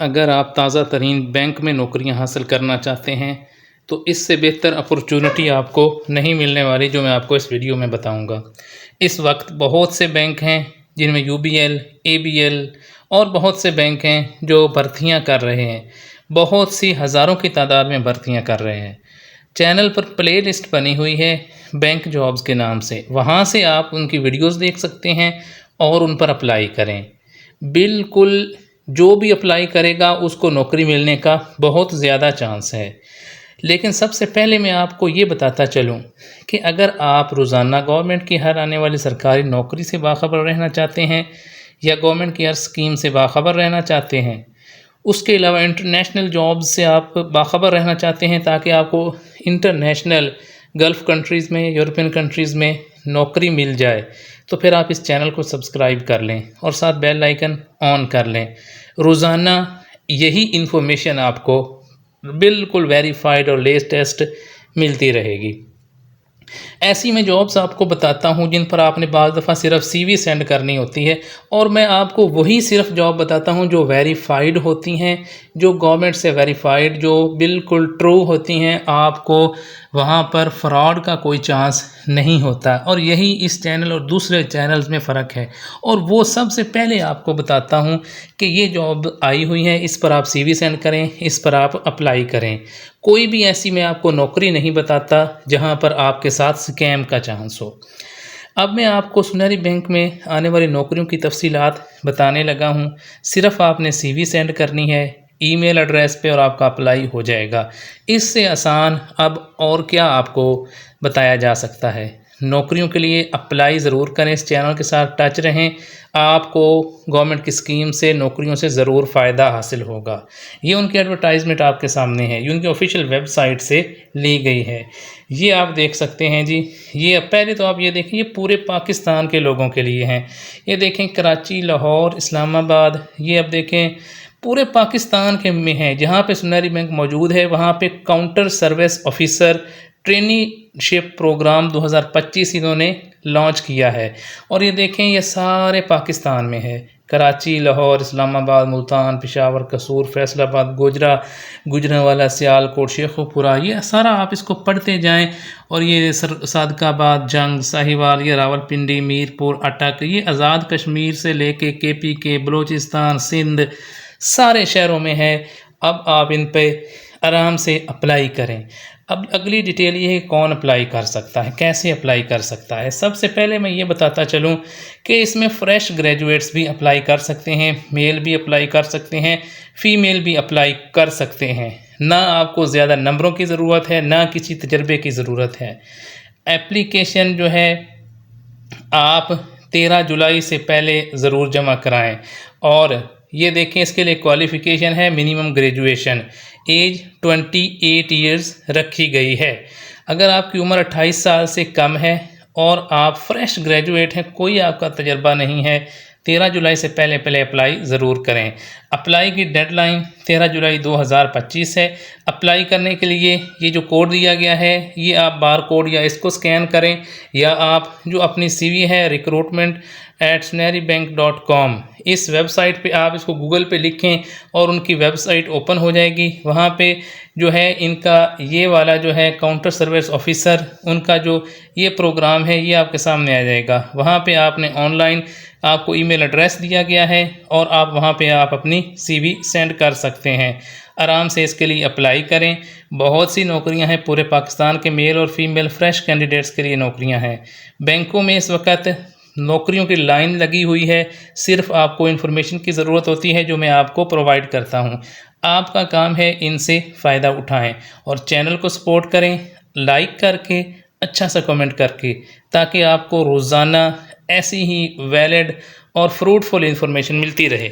अगर आप ताज़ा तरीन बैंक में नौकरियां हासिल करना चाहते हैं तो इससे बेहतर अपॉर्चुनिटी आपको नहीं मिलने वाली, जो मैं आपको इस वीडियो में बताऊंगा। इस वक्त बहुत से बैंक हैं जिनमें यूबीएल, एबीएल और बहुत से बैंक हैं जो भर्तियां कर रहे हैं। बहुत सी हज़ारों की तादाद में भर्तियां कर रहे हैं। चैनल पर प्ले लिस्ट बनी हुई है बैंक जॉब्स के नाम से, वहाँ से आप उनकी वीडियोस देख सकते हैं और उन पर अप्लाई करें। बिल्कुल जो भी अप्लाई करेगा उसको नौकरी मिलने का बहुत ज़्यादा चांस है। लेकिन सबसे पहले मैं आपको ये बताता चलूँ कि अगर आप रोज़ाना गवर्नमेंट की हर आने वाली सरकारी नौकरी से बाखबर रहना चाहते हैं या गवर्नमेंट की हर स्कीम से बाखबर रहना चाहते हैं, उसके अलावा इंटरनेशनल जॉब्स से आप बाखबर रहना चाहते हैं ताकि आपको इंटरनेशनल गल्फ़ कंट्रीज़ में, यूरोपियन कंट्रीज़ में नौकरी मिल जाए, तो फिर आप इस चैनल को सब्सक्राइब कर लें और साथ बेल आइकन ऑन कर लें। रोज़ाना यही इन्फॉर्मेशन आपको बिल्कुल वेरीफाइड और लेटेस्ट मिलती रहेगी। ऐसी मैं जॉब्स आपको बताता हूँ जिन पर आपने बाज़ दफ़ा सिर्फ सीवी सेंड करनी होती है, और मैं आपको वही सिर्फ जॉब बताता हूँ जो वेरीफाइड होती हैं, जो गवर्नमेंट से वेरीफाइड, जो बिल्कुल ट्रू होती हैं। आपको वहाँ पर फ्रॉड का कोई चांस नहीं होता, और यही इस चैनल और दूसरे चैनल्स में फ़र्क है। और वो सबसे पहले आपको बताता हूँ कि ये जॉब आई हुई है, इस पर आप सीवी सेंड करें, इस पर आप अप्लाई करें। कोई भी ऐसी मैं आपको नौकरी नहीं बताता जहां पर आपके साथ स्कैम का चांस हो। अब मैं आपको सुनहरी बैंक में आने वाली नौकरियों की तफसीलात बताने लगा हूं। सिर्फ आपने सीवी सेंड करनी है ईमेल एड्रेस पे और आपका अप्लाई हो जाएगा। इससे आसान अब और क्या आपको बताया जा सकता है। नौकरियों के लिए अप्लाई ज़रूर करें, इस चैनल के साथ टच रहें। आपको गवर्नमेंट की स्कीम से, नौकरियों से ज़रूर फ़ायदा हासिल होगा। ये उनकी एडवर्टाइजमेंट आपके सामने है, ये उनकी ऑफिशियल वेबसाइट से ली गई है। ये आप देख सकते हैं जी। ये पहले तो आप ये देखें, ये पूरे पाकिस्तान के लोगों के लिए हैं। ये देखें कराची, लाहौर, इस्लामाबाद, ये अब देखें पूरे पाकिस्तान के में है। जहाँ पे सुनहरी बैंक मौजूद है वहाँ पे counter service officer traineeship program 2025 इन्होंने लॉन्च किया है। और ये देखें ये सारे पाकिस्तान में है। कराची, लाहौर, इस्लामाबाद, मुल्तान, पेशावर, कसूर, फैसलाबाद, गोजरा, गुजरांवाला, सियालकोट, शेखुपुरा, ये सारा आप इसको पढ़ते जाएं। और ये सादकाबाद, जंग, साहिवाल, ये रावलपिंडी, मीरपुर, अटक, ये आज़ाद कश्मीर से लेके केपी के, बलूचिस्तान, सिंध, सारे शहरों में है। अब आप इन पे आराम से अप्लाई करें। अब अगली डिटेल ये है कौन अप्लाई कर सकता है, कैसे अप्लाई कर सकता है। सबसे पहले मैं ये बताता चलूँ कि इसमें फ़्रेश ग्रेजुएट्स भी अप्लाई कर सकते हैं, मेल भी अप्लाई कर सकते हैं, फ़ीमेल भी अप्लाई कर सकते हैं। ना आपको ज़्यादा नंबरों की ज़रूरत है, ना किसी तजर्बे की ज़रूरत है। एप्लीकेशन जो है आप 13 जुलाई से पहले ज़रूर जमा कराएं। और ये देखें इसके लिए क्वालिफ़िकेशन है मिनिमम ग्रेजुएशन, एज 28 ईयर्स रखी गई है। अगर आपकी उम्र 28 साल से कम है और आप फ्रेश ग्रेजुएट हैं, कोई आपका तजर्बा नहीं है, 13 जुलाई से पहले अप्लाई ज़रूर करें। अप्लाई की डेडलाइन 13 जुलाई 2025 है। अप्लाई करने के लिए ये जो कोड दिया गया है, ये आप बार कोड या इसको स्कैन करें, या आप जो अपनी सीवी है recruitment@sunehribank.com, इस वेबसाइट पे आप इसको गूगल पे लिखें और उनकी वेबसाइट ओपन हो जाएगी। वहाँ पे जो है इनका ये वाला जो है काउंटर सर्विस ऑफिसर, उनका जो ये प्रोग्राम है ये आपके सामने आ जाएगा। वहाँ पे आपने ऑनलाइन आपको ईमेल एड्रेस दिया गया है और आप वहाँ पे आप अपनी सीवी सेंड कर सकते हैं। आराम से इसके लिए अप्लाई करें। बहुत सी नौकरियां हैं पूरे पाकिस्तान के, मेल और फीमेल फ्रेश कैंडिडेट्स के लिए नौकरियां हैं। बैंकों में इस वक्त नौकरियों की लाइन लगी हुई है। सिर्फ आपको इन्फॉर्मेशन की ज़रूरत होती है जो मैं आपको प्रोवाइड करता हूँ। आपका काम है इनसे फ़ायदा उठाएं और चैनल को सपोर्ट करें, लाइक करके, अच्छा सा कमेंट करके, ताकि आपको रोज़ाना ऐसी ही वैलिड और फ्रूटफुल इन्फॉर्मेशन मिलती रहे।